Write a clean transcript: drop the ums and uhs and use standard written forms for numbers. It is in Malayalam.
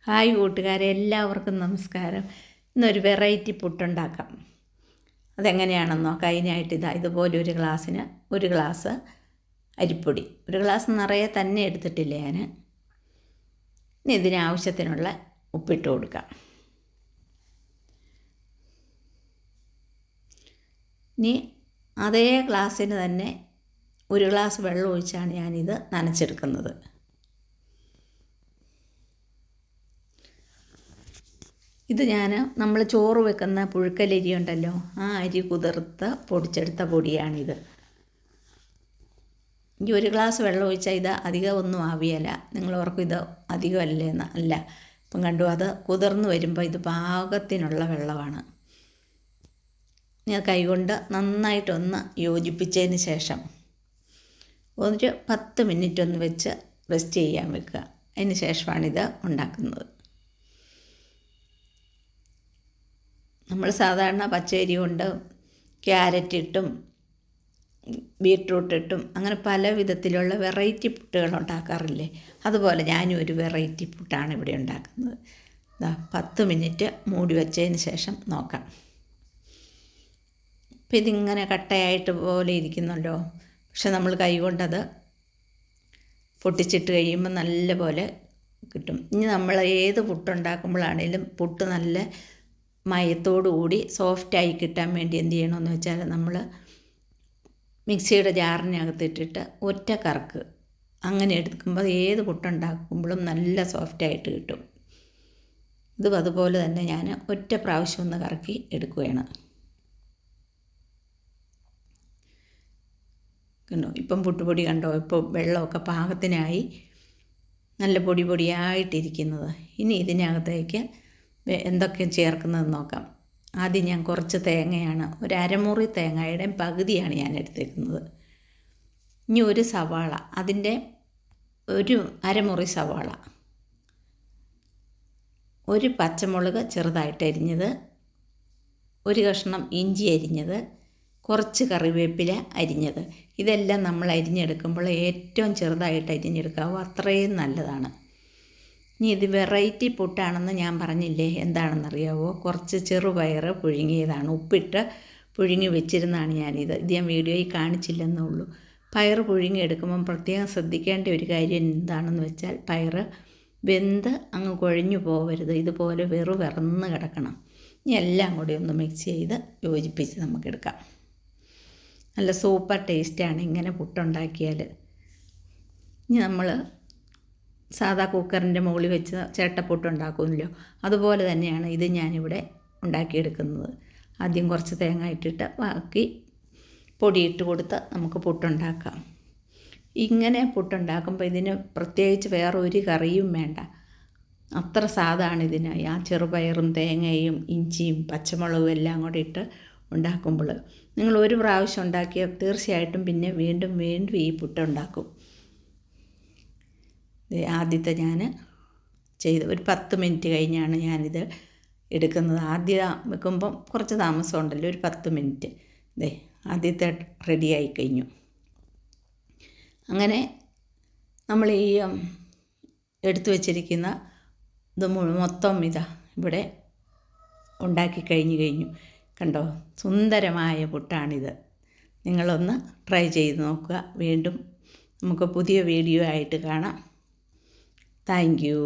ഹായ് കൂട്ടുകാരെ, എല്ലാവർക്കും നമസ്കാരം. ഇന്നൊരു വെറൈറ്റി പുട്ടുണ്ടാക്കാം. അതെങ്ങനെയാണെന്ന് നോക്കാം. അതിനായിട്ട് ഇതുപോലെ ഒരു ഗ്ലാസ്സിന് 1 ഗ്ലാസ് അരിപ്പൊടി, 1 ഗ്ലാസ് നിറയെ തന്നെ എടുത്തിട്ടില്ല ഞാൻ. ഇനി ഇതിനാവശ്യത്തിനുള്ള ഉപ്പിട്ട് കൊടുക്കാം. ഇനി അതേ ഗ്ലാസ്സിന് തന്നെ 1 ഗ്ലാസ് വെള്ളം ഒഴിച്ചാണ് ഞാനിത് നനച്ചെടുക്കുന്നത്. ഇത് നമ്മൾ ചോറ് വെക്കുന്ന പുഴുക്കലരി ഉണ്ടല്ലോ, ആ അരി കുതിർത്ത് പൊടിച്ചെടുത്ത പൊടിയാണിത്. ഈ 1 ഗ്ലാസ് വെള്ളം ഒഴിച്ചാൽ ഇത് അധികം ഒന്നും ആവിയല്ല. നിങ്ങൾ ഓർക്കും ഇത് അധികമല്ലേ എന്ന്. അല്ല, ഇപ്പം കണ്ടു, അത് കുതിർന്ന് വരുമ്പോൾ ഇത് പാകത്തിനുള്ള വെള്ളമാണ്. ഞാൻ കൈകൊണ്ട് നന്നായിട്ടൊന്ന് യോജിപ്പിച്ചതിന് ശേഷം ഒരു 10 മിനിറ്റ് ഒന്ന് വെച്ച് റെസ്റ്റ് ചെയ്യാൻ വെക്കുക. അതിന് ശേഷമാണിത് ഉണ്ടാക്കുന്നത്. നമ്മൾ സാധാരണ പച്ചരി കൊണ്ട് ക്യാരറ്റ് ഇട്ടും ബീട്രൂട്ട് ഇട്ടും അങ്ങനെ പല വിധത്തിലുള്ള വെറൈറ്റി പുട്ടുകൾ ഉണ്ടാക്കാറില്ലേ, അതുപോലെ ഞാനും ഒരു വെറൈറ്റി പുട്ടാണ് ഇവിടെ ഉണ്ടാക്കുന്നത്. 10 മിനിറ്റ് മൂടി വെച്ചതിന് ശേഷം നോക്കാം. അപ്പം ഇതിങ്ങനെ കട്ടയായിട്ട് പോലെ ഇരിക്കുന്നുണ്ടോ, പക്ഷെ നമ്മൾ കൈ കൊണ്ടത് പൊട്ടിച്ചിട്ട് കഴിയുമ്പോൾ നല്ല പോലെ കിട്ടും. ഇനി നമ്മൾ ഏത് പുട്ടുണ്ടാക്കുമ്പോഴാണേലും പുട്ട് നല്ല മയത്തോടു കൂടി സോഫ്റ്റായി കിട്ടാൻ വേണ്ടി എന്ത് ചെയ്യണമെന്ന് വെച്ചാൽ, നമ്മൾ മിക്സിയുടെ ജാറിനകത്തിട്ടിട്ട് ഒറ്റ കറക്ക് അങ്ങനെ എടുക്കുമ്പോൾ ഏത് പുട്ടുണ്ടാക്കുമ്പോഴും നല്ല സോഫ്റ്റായിട്ട് കിട്ടും. ഇതും അതുപോലെ തന്നെ ഞാൻ ഒറ്റ പ്രാവശ്യം ഒന്ന് കറക്കി എടുക്കുകയാണ്. കണ്ടോ, ഇപ്പം പുട്ടുപൊടി കണ്ടോ, ഇപ്പോൾ വെള്ളമൊക്കെ പാകത്തിനായി നല്ല പൊടിയായിട്ടിരിക്കുന്നത്. ഇനി ഇതിനകത്തേക്ക് എന്തൊക്കെ ചേർക്കുന്നത് നോക്കാം. ആദ്യം ഞാൻ കുറച്ച് തേങ്ങയാണ്, ഒരു അരമുറി തേങ്ങയുടെ പകുതിയാണ് ഞാൻ എടുത്തേക്കുന്നത്. ഇനി ഒരു സവാള, അതിൻ്റെ ഒരു അരമുറി സവാള, ഒരു പച്ചമുളക് ചെറുതായിട്ട് അരിഞ്ഞത്, ഒരു കഷ്ണം ഇഞ്ചി അരിഞ്ഞത്, കുറച്ച് കറിവേപ്പില അരിഞ്ഞത്. ഇതെല്ലാം നമ്മൾ അരിഞ്ഞെടുക്കുമ്പോൾ ഏറ്റവും ചെറുതായിട്ട് അരിഞ്ഞെടുക്കാവോ, അത്രയും നല്ലതാണ്. ഇനി ഇത് വെറൈറ്റി പുട്ടാണെന്ന് ഞാൻ പറഞ്ഞില്ലേ, എന്താണെന്നറിയാവോ, കുറച്ച് ചെറുപയർ പുഴുങ്ങിയതാണ്. ഉപ്പിട്ട് പുഴുങ്ങി വെച്ചിരുന്നതാണ് ഞാനിത്. ഇത് ഞാൻ വീഡിയോയിൽ കാണിച്ചില്ലെന്നേ ഉള്ളൂ. പയർ പുഴുങ്ങി എടുക്കുമ്പം പ്രത്യേകം ശ്രദ്ധിക്കേണ്ട ഒരു കാര്യം എന്താണെന്ന് വെച്ചാൽ, പയർ വെന്ത് അങ്ങ് കുഴഞ്ഞു പോകരുത്, ഇതുപോലെ വെറുന്ന് കിടക്കണം. ഇനി എല്ലാം കൂടി ഒന്ന് മിക്സ് ചെയ്ത് യോജിപ്പിച്ച് നമുക്കെടുക്കാം. നല്ല സൂപ്പർ ടേസ്റ്റാണ് ഇങ്ങനെ പുട്ടുണ്ടാക്കിയാൽ. ഇനി നമ്മൾ സാധാ കുക്കറിൻ്റെ മുകളിൽ വെച്ച് ചിരട്ടപ്പുട്ട് ഉണ്ടാക്കുമല്ലോ, അതുപോലെ തന്നെയാണ് ഇത് ഞാനിവിടെ ഉണ്ടാക്കിയെടുക്കുന്നത്. ആദ്യം കുറച്ച് തേങ്ങ ഇട്ടിട്ട് ബാക്കി പൊടിയിട്ട് കൊടുത്ത് നമുക്ക് പുട്ടുണ്ടാക്കാം. ഇങ്ങനെ പുട്ടുണ്ടാക്കുമ്പോൾ ഇതിന് പ്രത്യേകിച്ച് വേറെ ഒരു കറിയും വേണ്ട, അത്ര സാധാണ് ഇതിന്. ആ ചെറുപയറും തേങ്ങയും ഇഞ്ചിയും പച്ചമുളകും എല്ലാം കൂടി ഇട്ട് ഉണ്ടാക്കുമ്പോൾ നിങ്ങൾ ഒരു പ്രാവശ്യം ഉണ്ടാക്കിയാൽ തീർച്ചയായിട്ടും പിന്നെ വീണ്ടും ഈ പുട്ടുണ്ടാക്കും. ആദ്യത്തെ ഞാൻ ചെയ്ത് ഒരു 10 മിനിറ്റ് കഴിഞ്ഞാണ് ഞാനിത് എടുക്കുന്നത്. ആദ്യം വെക്കുമ്പം കുറച്ച് താമസം ഉണ്ടല്ലോ, ഒരു 10 മിനിറ്റ്. ആദ്യത്തെ റെഡിയായി കഴിഞ്ഞു. അങ്ങനെ നമ്മൾ ഈ എടുത്തു വച്ചിരിക്കുന്ന ഇത് മൊത്തം ഇവിടെ ഉണ്ടാക്കി കഴിഞ്ഞു. കണ്ടോ, സുന്ദരമായ പുട്ടാണിത്. നിങ്ങളൊന്ന് ട്രൈ ചെയ്ത് നോക്കുക. വീണ്ടും നമുക്ക് പുതിയ വീഡിയോ ആയിട്ട് കാണാം. Thank you.